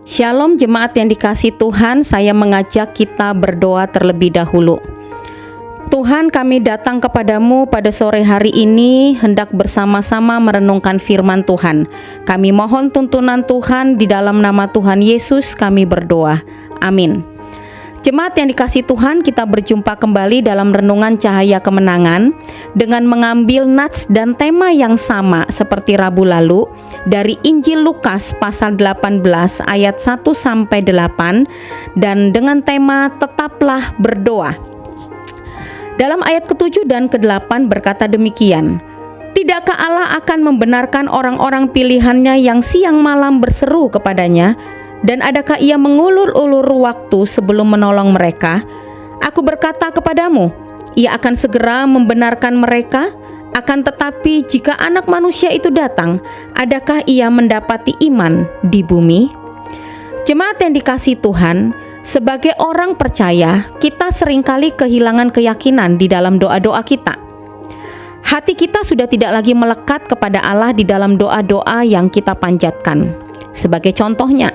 Shalom jemaat yang dikasihi Tuhan, saya mengajak kita berdoa terlebih dahulu. Tuhan, kami datang kepadamu pada sore hari ini hendak bersama-sama merenungkan firman Tuhan. Kami mohon tuntunan Tuhan, di dalam nama Tuhan Yesus kami berdoa. Amin. Jemaat yang dikasihi Tuhan, kita berjumpa kembali dalam renungan Cahaya Kemenangan dengan mengambil nats dan tema yang sama seperti Rabu lalu dari Injil Lukas pasal 18 ayat 1-8 dan dengan tema tetaplah berdoa. Dalam ayat ke-7 dan ke-8 berkata demikian, "Tidakkah Allah akan membenarkan orang-orang pilihannya yang siang malam berseru kepadanya? Dan adakah ia mengulur-ulur waktu sebelum menolong mereka? Aku berkata kepadamu, ia akan segera membenarkan mereka. Akan tetapi jika Anak Manusia itu datang, adakah ia mendapati iman di bumi?" Jemaat yang dikasihi Tuhan, sebagai orang percaya, kita seringkali kehilangan keyakinan di dalam doa-doa kita. Hati kita sudah tidak lagi melekat kepada Allah di dalam doa-doa yang kita panjatkan. Sebagai contohnya,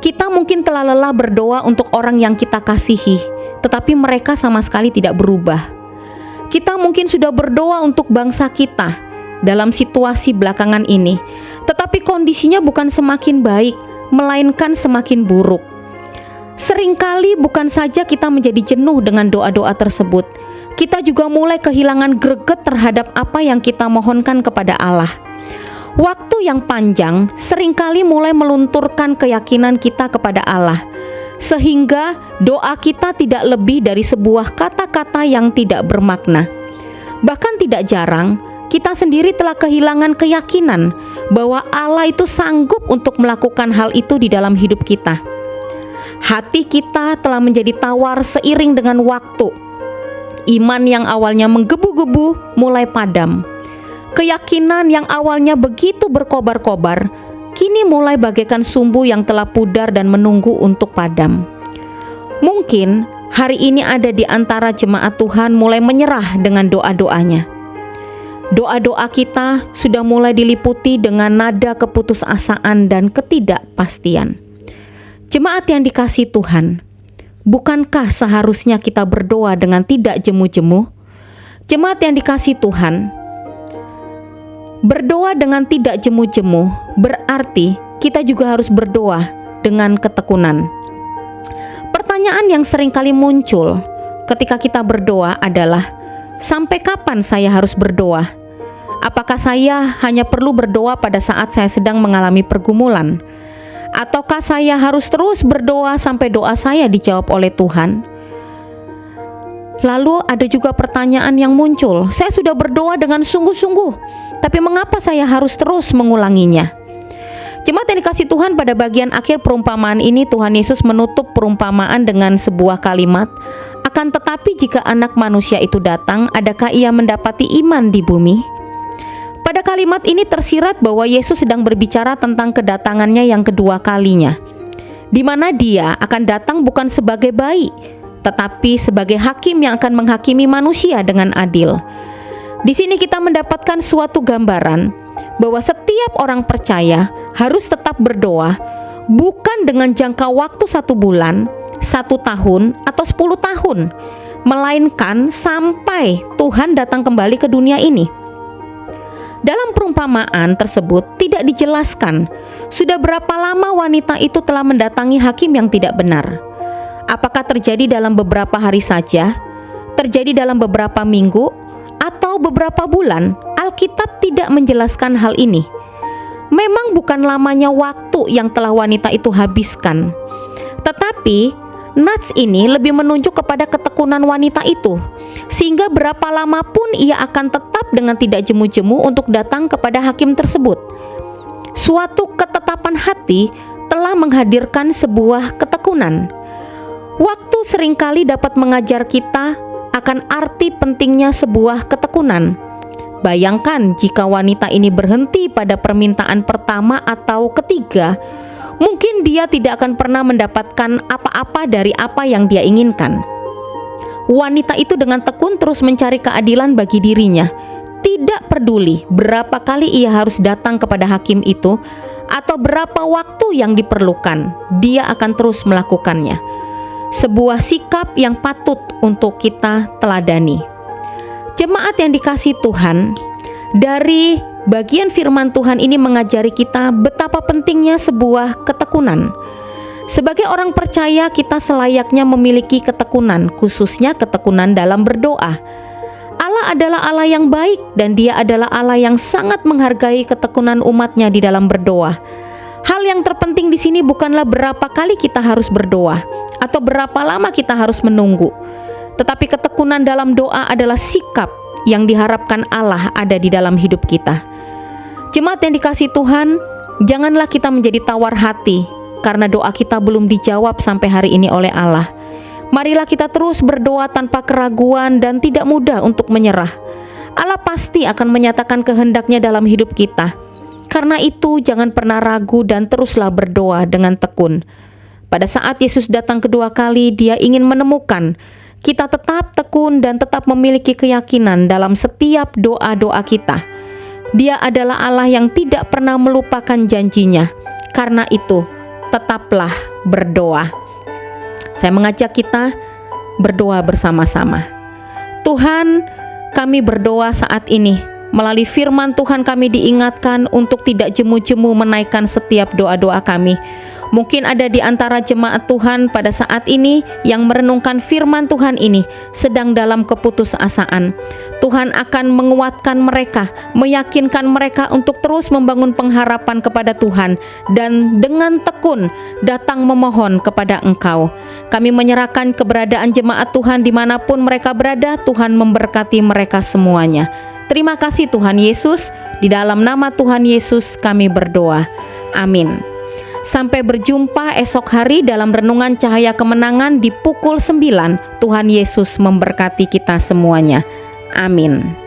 kita mungkin telah lelah berdoa untuk orang yang kita kasihi, tetapi mereka sama sekali tidak berubah. Kita mungkin sudah berdoa untuk bangsa kita dalam situasi belakangan ini, tetapi kondisinya bukan semakin baik, melainkan semakin buruk. Seringkali bukan saja kita menjadi jenuh dengan doa-doa tersebut, kita juga mulai kehilangan greget terhadap apa yang kita mohonkan kepada Allah. Waktu yang panjang seringkali mulai melunturkan keyakinan kita kepada Allah, sehingga doa kita tidak lebih dari sebuah kata-kata yang tidak bermakna. Bahkan tidak jarang, kita sendiri telah kehilangan keyakinan bahwa Allah itu sanggup untuk melakukan hal itu di dalam hidup kita. Hati kita telah menjadi tawar seiring dengan waktu. Iman yang awalnya menggebu-gebu mulai padam. Keyakinan yang awalnya begitu berkobar-kobar, kini mulai bagaikan sumbu yang telah pudar dan menunggu untuk padam. Mungkin hari ini ada di antara jemaat Tuhan mulai menyerah dengan doa-doanya. Doa-doa kita sudah mulai diliputi dengan nada keputusasaan dan ketidakpastian. Jemaat yang dikasihi Tuhan, bukankah seharusnya kita berdoa dengan tidak jemu-jemu? Jemaat yang dikasihi Tuhan, berdoa dengan tidak jemu-jemu berarti kita juga harus berdoa dengan ketekunan. Pertanyaan yang seringkali muncul ketika kita berdoa adalah, sampai kapan saya harus berdoa? Apakah saya hanya perlu berdoa pada saat saya sedang mengalami pergumulan? Ataukah saya harus terus berdoa sampai doa saya dijawab oleh Tuhan? Lalu ada juga pertanyaan yang muncul, saya sudah berdoa dengan sungguh-sungguh, tapi mengapa saya harus terus mengulanginya? Jemaat yang dikasihi Tuhan, pada bagian akhir perumpamaan ini Tuhan Yesus menutup perumpamaan dengan sebuah kalimat, "Akan tetapi jika Anak Manusia itu datang, adakah ia mendapati iman di bumi?" Pada kalimat ini tersirat bahwa Yesus sedang berbicara tentang kedatangannya yang kedua kalinya, di mana dia akan datang bukan sebagai bayi, tetapi sebagai hakim yang akan menghakimi manusia dengan adil. Di sini kita mendapatkan suatu gambaran bahwa setiap orang percaya harus tetap berdoa, bukan dengan jangka waktu 1 bulan, 1 tahun, atau 10 tahun, melainkan sampai Tuhan datang kembali ke dunia ini. Dalam perumpamaan tersebut tidak dijelaskan sudah berapa lama wanita itu telah mendatangi hakim yang tidak benar. Apakah terjadi dalam beberapa hari saja, terjadi dalam beberapa minggu, atau beberapa bulan? Alkitab tidak menjelaskan hal ini. Memang bukan lamanya waktu yang telah wanita itu habiskan, tetapi nats ini lebih menunjuk kepada ketekunan wanita itu, sehingga berapa lama pun ia akan tetap dengan tidak jemu-jemu untuk datang kepada hakim tersebut. Suatu ketetapan hati telah menghadirkan sebuah ketekunan. Waktu seringkali dapat mengajar kita akan arti pentingnya sebuah ketekunan. Bayangkan jika wanita ini berhenti pada permintaan pertama atau ketiga, mungkin dia tidak akan pernah mendapatkan apa-apa dari apa yang dia inginkan. Wanita itu dengan tekun terus mencari keadilan bagi dirinya. Tidak peduli berapa kali ia harus datang kepada hakim itu, atau berapa waktu yang diperlukan, Dia akan terus melakukannya. Sebuah sikap yang patut untuk kita teladani. Jemaat yang dikasihi Tuhan, dari bagian firman Tuhan ini mengajari kita betapa pentingnya sebuah ketekunan. Sebagai orang percaya, kita selayaknya memiliki ketekunan, khususnya ketekunan dalam berdoa. Allah adalah Allah yang baik dan Dia adalah Allah yang sangat menghargai ketekunan umatnya di dalam berdoa. Hal yang terpenting di sini bukanlah berapa kali kita harus berdoa atau berapa lama kita harus menunggu, tetapi ketekunan dalam doa adalah sikap yang diharapkan Allah ada di dalam hidup kita. Jemaat yang dikasihi Tuhan, janganlah kita menjadi tawar hati karena doa kita belum dijawab sampai hari ini oleh Allah. Marilah kita terus berdoa tanpa keraguan dan tidak mudah untuk menyerah. Allah pasti akan menyatakan kehendaknya dalam hidup kita. Karena itu jangan pernah ragu dan teruslah berdoa dengan tekun. Pada saat Yesus datang kedua kali, Dia ingin menemukan kita tetap tekun dan tetap memiliki keyakinan dalam setiap doa-doa kita. Dia adalah Allah yang tidak pernah melupakan janjinya. Karena itu, tetaplah berdoa. Saya mengajak kita berdoa bersama-sama. Tuhan, kami berdoa saat ini. Melalui firman Tuhan kami diingatkan untuk tidak jemu-jemu menaikkan setiap doa-doa kami. Mungkin ada di antara jemaat Tuhan pada saat ini yang merenungkan firman Tuhan ini sedang dalam keputusasaan. Tuhan akan menguatkan mereka, meyakinkan mereka untuk terus membangun pengharapan kepada Tuhan dan dengan tekun datang memohon kepada Engkau. Kami menyerahkan keberadaan jemaat Tuhan dimanapun mereka berada. Tuhan memberkati mereka semuanya. Terima kasih Tuhan Yesus, di dalam nama Tuhan Yesus kami berdoa. Amin. Sampai berjumpa esok hari dalam Renungan Cahaya Kemenangan di pukul 9. Tuhan Yesus memberkati kita semuanya. Amin.